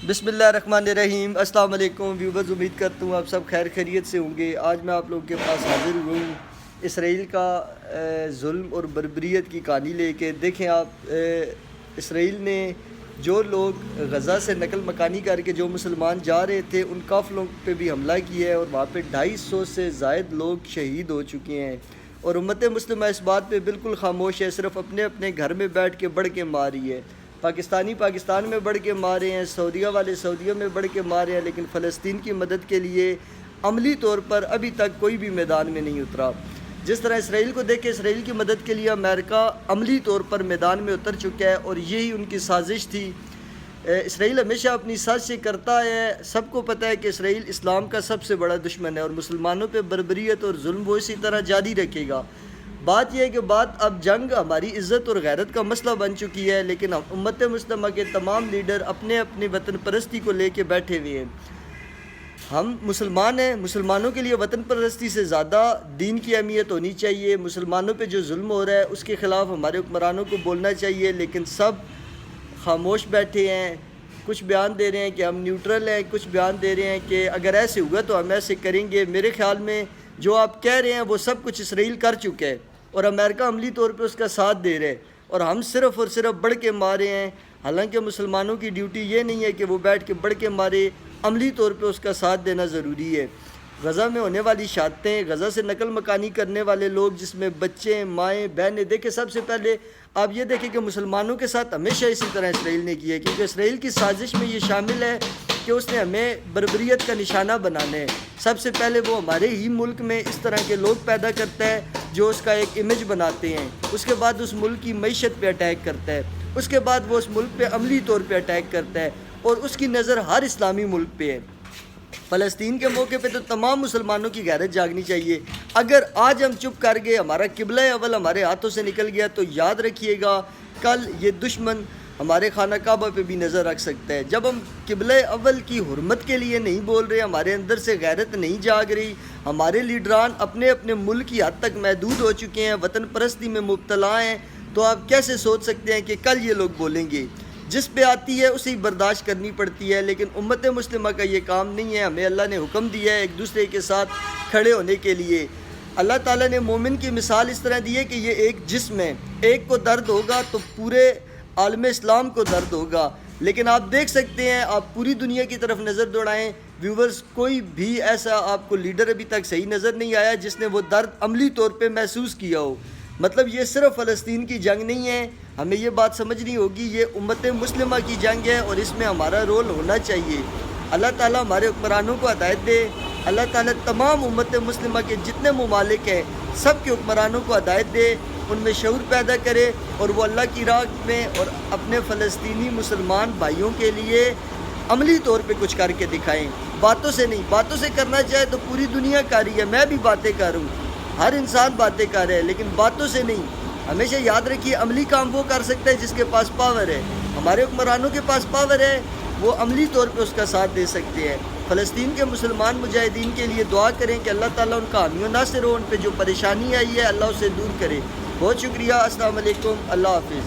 بسم اللہ الرحمن الرحیم۔ السلام علیکم ویورز، امید کرتا ہوں آپ سب خیر خیریت سے ہوں گے۔ آج میں آپ لوگوں کے پاس حاضر ہوں اسرائیل کا ظلم اور بربریت کی کہانی لے کے۔ دیکھیں آپ، اسرائیل نے جو لوگ غزہ سے نقل مکانی کر کے جو مسلمان جا رہے تھے ان قافلوں پہ بھی حملہ کیا ہے، اور وہاں پہ 250 سے زائد لوگ شہید ہو چکے ہیں، اور امت مسلمہ اس بات پہ بالکل خاموش ہے، صرف اپنے اپنے گھر میں بیٹھ کے بڑھ کے مار رہی ہے۔ پاکستانی پاکستان میں بڑھ کے مارے ہیں، سعودیہ والے سعودیہ میں بڑھ کے مارے ہیں، لیکن فلسطین کی مدد کے لیے عملی طور پر ابھی تک کوئی بھی میدان میں نہیں اترا۔ جس طرح اسرائیل کو دیکھے، اسرائیل کی مدد کے لیے امریکہ عملی طور پر میدان میں اتر چکا ہے، اور یہی ان کی سازش تھی۔ اسرائیل ہمیشہ اپنی سازشیں کرتا ہے، سب کو پتہ ہے کہ اسرائیل اسلام کا سب سے بڑا دشمن ہے، اور مسلمانوں پہ بربریت اور ظلم وہ اسی طرح جاری رکھے گا۔ بات یہ ہے کہ اب جنگ ہماری عزت اور غیرت کا مسئلہ بن چکی ہے، لیکن امت مسلمہ کے تمام لیڈر اپنے اپنے وطن پرستی کو لے کے بیٹھے ہوئے ہیں۔ ہم مسلمان ہیں، مسلمانوں کے لیے وطن پرستی سے زیادہ دین کی اہمیت ہونی چاہیے۔ مسلمانوں پہ جو ظلم ہو رہا ہے اس کے خلاف ہمارے حکمرانوں کو بولنا چاہیے، لیکن سب خاموش بیٹھے ہیں۔ کچھ بیان دے رہے ہیں کہ ہم نیوٹرل ہیں، کچھ بیان دے رہے ہیں کہ اگر ایسے ہوا تو ہم ایسے کریں گے۔ میرے خیال میں جو آپ کہہ رہے ہیں وہ سب کچھ اسرائیل کر چکا ہے، اور امریکہ عملی طور پہ اس کا ساتھ دے رہے ہیں، اور ہم صرف اور صرف بڑھ کے مارے ہیں۔ حالانکہ مسلمانوں کی ڈیوٹی یہ نہیں ہے کہ وہ بیٹھ کے بڑھ کے مارے، عملی طور پہ اس کا ساتھ دینا ضروری ہے۔ غزہ میں ہونے والی شہادتیں، غزہ سے نقل مکانی کرنے والے لوگ جس میں بچے، مائیں، بہنیں، دیکھیں سب سے پہلے آپ یہ دیکھیں کہ مسلمانوں کے ساتھ ہمیشہ اسی طرح اسرائیل نے کیا ہے، کیونکہ اسرائیل کی سازش میں یہ شامل ہے کہ اس نے ہمیں بربریت کا نشانہ بنانا ہے۔ سب سے پہلے وہ ہمارے ہی ملک میں اس طرح کے لوگ پیدا کرتا ہے جو اس کا ایک امیج بناتے ہیں، اس کے بعد اس ملک کی معیشت پہ اٹیک کرتا ہے، اس کے بعد وہ اس ملک پہ عملی طور پہ اٹیک کرتا ہے، اور اس کی نظر ہر اسلامی ملک پہ ہے۔ فلسطین کے موقع پہ تو تمام مسلمانوں کی غیرت جاگنی چاہیے۔ اگر آج ہم چپ کر گئے، ہمارا قبلہ اول ہمارے ہاتھوں سے نکل گیا، تو یاد رکھیے گا کل یہ دشمن ہمارے خانہ کعبہ پہ بھی نظر رکھ سکتا ہے۔ جب ہم قبلہ اول کی حرمت کے لیے نہیں بول رہے، ہمارے اندر سے غیرت نہیں جاگ رہی، ہمارے لیڈران اپنے اپنے ملک کی حد تک محدود ہو چکے ہیں، وطن پرستی میں مبتلا ہیں، تو آپ کیسے سوچ سکتے ہیں کہ کل یہ لوگ بولیں گے؟ جس پہ آتی ہے اسے برداشت کرنی پڑتی ہے، لیکن امت مسلمہ کا یہ کام نہیں ہے۔ ہمیں اللہ نے حکم دیا ہے ایک دوسرے کے ساتھ کھڑے ہونے کے لیے۔ اللہ تعالیٰ نے مومن کی مثال اس طرح دی ہے کہ یہ ایک جسم ہے، ایک کو درد ہوگا تو پورے عالم اسلام کو درد ہوگا۔ لیکن آپ دیکھ سکتے ہیں، آپ پوری دنیا کی طرف نظر دوڑائیں ویورز، کوئی بھی ایسا آپ کو لیڈر ابھی تک صحیح نظر نہیں آیا جس نے وہ درد عملی طور پہ محسوس کیا ہو۔ مطلب یہ صرف فلسطین کی جنگ نہیں ہے، ہمیں یہ بات سمجھنی ہوگی، یہ امت مسلمہ کی جنگ ہے، اور اس میں ہمارا رول ہونا چاہیے۔ اللہ تعالیٰ ہمارے حکمرانوں کو ہدایت دے، اللہ تعالیٰ تمام امت مسلمہ کے جتنے ممالک ہیں سب کے حکمرانوں کو ہدایت دے، ان میں شعور پیدا کرے، اور وہ اللہ کی راہ میں اور اپنے فلسطینی مسلمان بھائیوں کے لیے عملی طور پہ کچھ کر کے دکھائیں، باتوں سے نہیں۔ باتوں سے کرنا چاہے تو پوری دنیا کر رہی ہے، میں بھی باتیں کر رہا ہوں، ہر انسان باتیں کر رہا ہے، لیکن باتوں سے نہیں۔ ہمیشہ یاد رکھیے، عملی کام وہ کر سکتا ہے جس کے پاس پاور ہے۔ ہمارے حکمرانوں کے پاس پاور ہے، وہ عملی طور پہ اس کا ساتھ دے سکتے ہیں۔ فلسطین کے مسلمان مجاہدین کے لیے دعا کریں کہ اللہ تعالیٰ ان کا حامی و ناصر ہو، ان پہ جو پریشانی آئی ہے اللہ اسے دور کرے۔ بہت شکریہ، السلام علیکم، اللہ حافظ۔